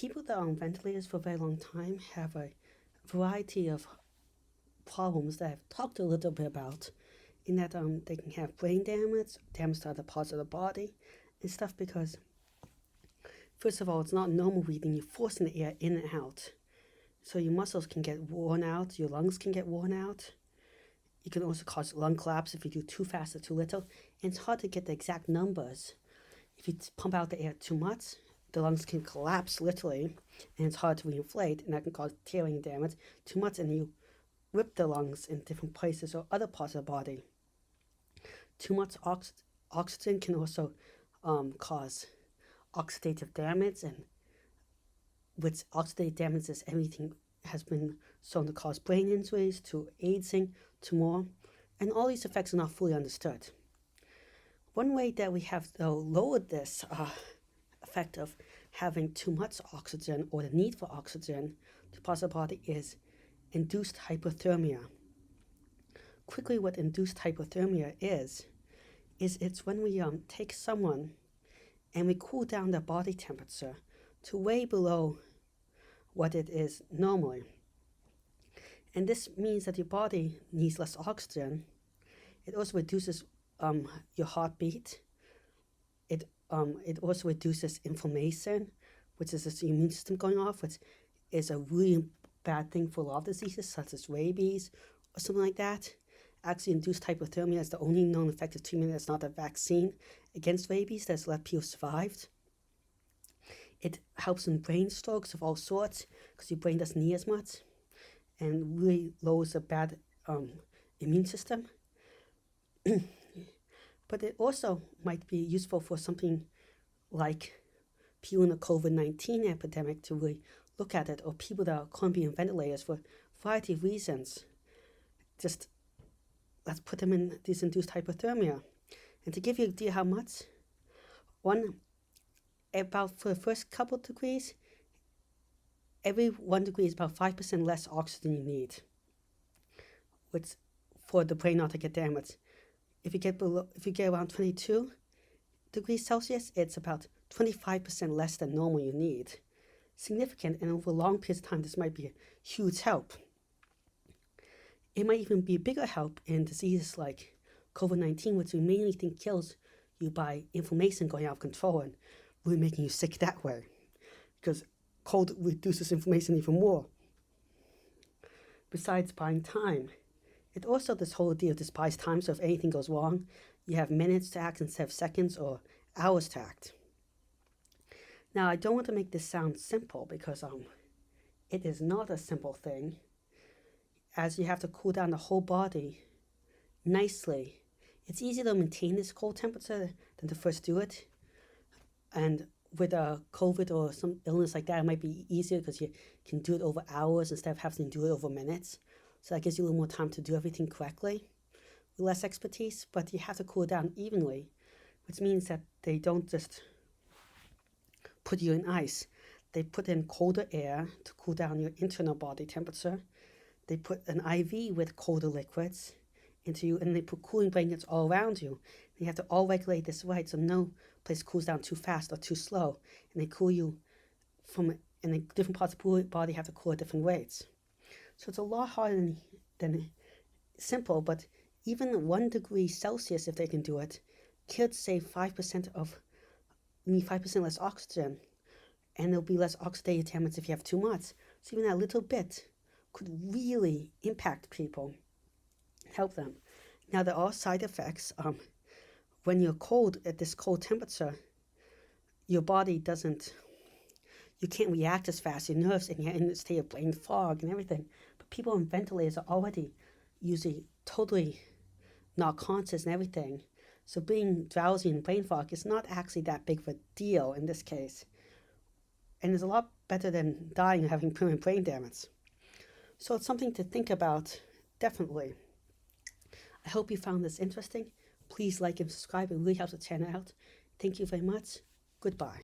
People that are on ventilators for a very long time have a variety of problems that I've talked a little bit about, in that they can have brain damage, damage to other parts of the body, and stuff because, first of all, it's not normal breathing. You're forcing the air in and out. So your muscles can get worn out, your lungs can get worn out. You can also cause lung collapse if you do too fast or too little. And it's hard to get the exact numbers. If you pump out the air too much, the lungs can collapse literally, and it's hard to reinflate, and that can cause tearing damage. Too much, and you rip the lungs in different places or other parts of the body. Too much oxygen can also cause oxidative damage, and with oxidative damage, is everything has been shown to cause brain injuries, to aging, to more, and all these effects are not fully understood. One way that we have, though, lowered this effect of having too much oxygen or the need for oxygen to pass the body is induced hypothermia. Quickly, what induced hypothermia is it's when we take someone and we cool down their body temperature to way below what it is normally. And this means that your body needs less oxygen. It also reduces your heartbeat. It also reduces inflammation, which is the immune system going off, which is a really bad thing for a lot of diseases, such as rabies or something like that. Actually, induced hypothermia is the only known effective treatment that's not a vaccine against rabies that's let people survive. It helps in brain strokes of all sorts because your brain doesn't need as much, and really lowers the bad immune system. But it also might be useful for something like people in the COVID-19 epidemic to really look at it, or people that are currently on ventilators for a variety of reasons. Just let's put them in this induced hypothermia. And to give you an idea how much, about for the first couple of degrees, every 1 degree is about 5% less oxygen you need, which for the brain not to get damaged. If you get around 22 degrees Celsius, it's about 25% less than normal you need. Significant, and over long periods of time, this might be a huge help. It might even be a bigger help in diseases like COVID-19, which we mainly think kills you by inflammation going out of control and really making you sick that way, because cold reduces inflammation even more. Besides buying time, it also, this whole idea of this buys time, so if anything goes wrong, you have minutes to act instead of seconds or hours to act. Now, I don't want to make this sound simple, because it is not a simple thing, as you have to cool down the whole body nicely. It's easier to maintain this cold temperature than to first do it. And with a COVID or some illness like that, it might be easier because you can do it over hours instead of having to do it over minutes. So that gives you a little more time to do everything correctly with less expertise, but you have to cool it down evenly, which means that they don't just put you in ice. They put in colder air to cool down your internal body temperature. They put an IV with colder liquids into you, and they put cooling blankets all around you. You have to all regulate this right, so no place cools down too fast or too slow. And they cool you and the different parts of the body have to cool at different rates. So it's a lot harder than simple, but even 1 degree Celsius, if they can do it, could save 5% less oxygen, and there'll be less oxidative damage if you have too much. So even that little bit could really impact people, help them. Now, there are side effects. When you're cold at this cold temperature, your body you can't react as fast, your nerves, and you're in a state of brain fog and everything. But people on ventilators are already usually totally not conscious and everything. So being drowsy and brain fog is not actually that big of a deal in this case. And it's a lot better than dying and having permanent brain damage. So it's something to think about, definitely. I hope you found this interesting. Please like and subscribe. It really helps the channel out. Thank you very much. Goodbye.